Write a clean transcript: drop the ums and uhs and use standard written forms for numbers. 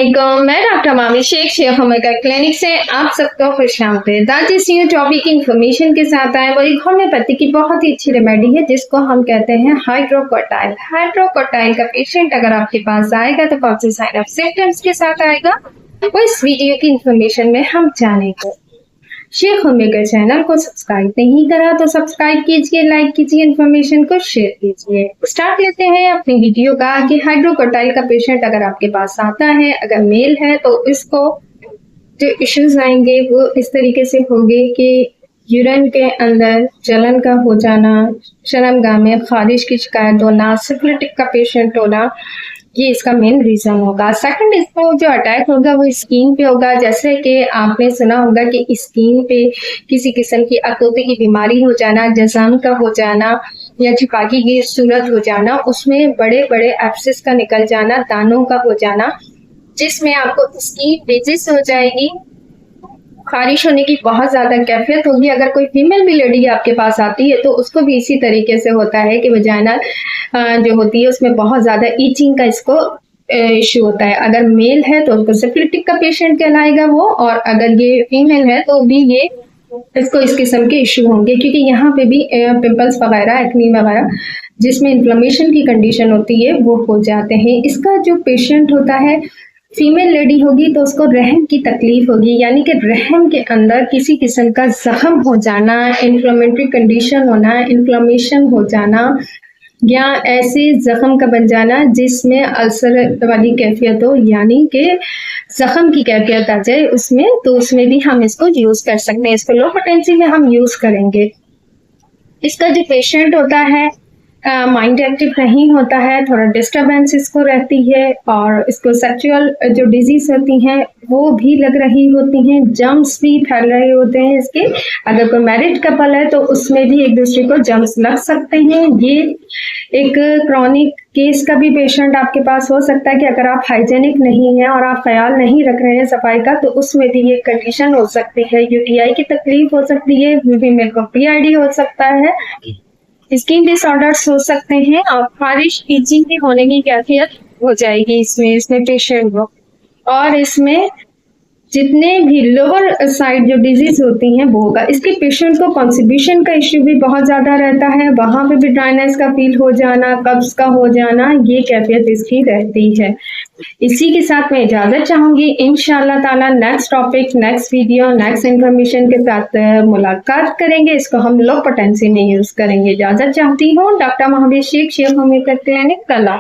अस्सलामुअलैकुम, मैं डॉक्टर मामी शेख होम्योपैथ क्लिनिक से आप सबको खुशामदीद। आज इस न्यू टॉपिक इन्फॉर्मेशन के साथ आए। वो एक होम्योपैथी की बहुत ही अच्छी रेमेडी है जिसको हम कहते हैं हाइड्रोकोटाइल। हाइड्रोकोटाइल का पेशेंट अगर आपके पास आएगा तो कौन से साइन ऑफ सिम्टम्स के साथ आएगा वो इस वीडियो की इन्फॉर्मेशन में हम जानेंगे। शेख होम्योपैथ चैनल को सब्सक्राइब नहीं करा तो सब्सक्राइब कीजिए, लाइक कीजिए, इन्फॉर्मेशन को शेयर कीजिए। स्टार्ट लेते हैं अपनी वीडियो का कि हाइड्रोकोटाइल का पेशेंट अगर आपके पास आता है, अगर मेल है तो इसको जो इश्यूज आएंगे वो इस तरीके से होंगे कि यूरिन के अंदर जलन का हो जाना, शर्मगाह में खारिश की शिकायत होना, सिफिलिटिक का पेशेंट होना, ये इसका मेन रीजन होगा। सेकंड, इसको जो अटैक होगा वो स्किन पे होगा। जैसे कि आपने सुना होगा कि स्किन पे किसी किस्म की अतोपी की बीमारी हो जाना, जज़ाम का हो जाना या चिपाकी की सूरत हो जाना, उसमें बड़े बड़े एब्सिस का निकल जाना, दानों का हो जाना, जिसमें आपको स्किन डिजीज हो जाएगी, खारिश होने की बहुत ज्यादा कैफियत होगी। अगर कोई फीमेल भी लेडी आपके पास आती है तो उसको भी इसी तरीके से होता है कि वजाइना जो होती है उसमें बहुत ज्यादा ईचिंग का इसको इश्यू होता है। अगर मेल है तो उसको सिफिलिटिक का पेशेंट कहलाएगा वो, और अगर ये फीमेल है तो भी ये इसको इस किस्म के इश्यू होंगे, क्योंकि यहाँ पे भी पिंपल्स वगैरह, एक्नी वगैरह जिसमें इन्फ्लेमेशन की कंडीशन होती है वो हो जाते हैं। इसका जो पेशेंट होता है, फीमेल लेडी होगी तो उसको रहम की तकलीफ होगी, यानी कि रहम के अंदर किसी किस्म का जख्म हो जाना, इन्फ्लेमेटरी कंडीशन होना, इन्फ्लेमेशन हो जाना या ऐसे जख्म का बन जाना जिसमें अल्सर वाली कैफियत हो, यानी कि जख्म की कैफियत आ जाए उसमें, तो उसमें भी हम इसको यूज कर सकते हैं। इसको लो पोटेंसी में हम यूज करेंगे। इसका जो पेशेंट होता है माइंड एक्टिव नहीं होता है, थोड़ा डिस्टरबेंस इसको रहती है, और इसको सेक्सुअल जो डिजीज होती हैं वो भी लग रही होती हैं, जम्स भी फैल रहे होते हैं इसके। अगर कोई मैरिड कपल है तो उसमें भी एक दूसरे को जम्स लग सकते हैं। ये एक क्रॉनिक केस का भी पेशेंट आपके पास हो सकता है कि अगर आप हाइजेनिक नहीं है और आप ख्याल नहीं रख रहे हैं सफाई का, तो उसमें भी ये कंडीशन हो सकती है। यूटीआई की तकलीफ हो सकती है, फीमेल को पीआईडी हो सकता है, स्किन डिसऑर्डर्स हो सकते हैं, और खारिश इचिंग भी होने की कैफियत हो जाएगी इसमें पेशेंट को। और इसमें जितने भी लोअर साइड जो डिजीज होती हैं वो होगा। इसके पेशेंट को कॉन्स्टिपेशन का इश्यू भी बहुत ज्यादा रहता है, वहां पे भी ड्राइनेस का फील हो जाना, कब्ज का हो जाना, ये कैफियत इसकी रहती है। इसी के साथ मैं इजाजत चाहूंगी। इंशाअल्लाह ताला next topic, next video, next information के साथ मुलाकात करेंगे। इसको हम लो पोटेंसी में यूज करेंगे। इजाजत चाहती हूँ। डॉक्टर मामी शेख होम्योपैथ क्लिनिक, अल्लाह।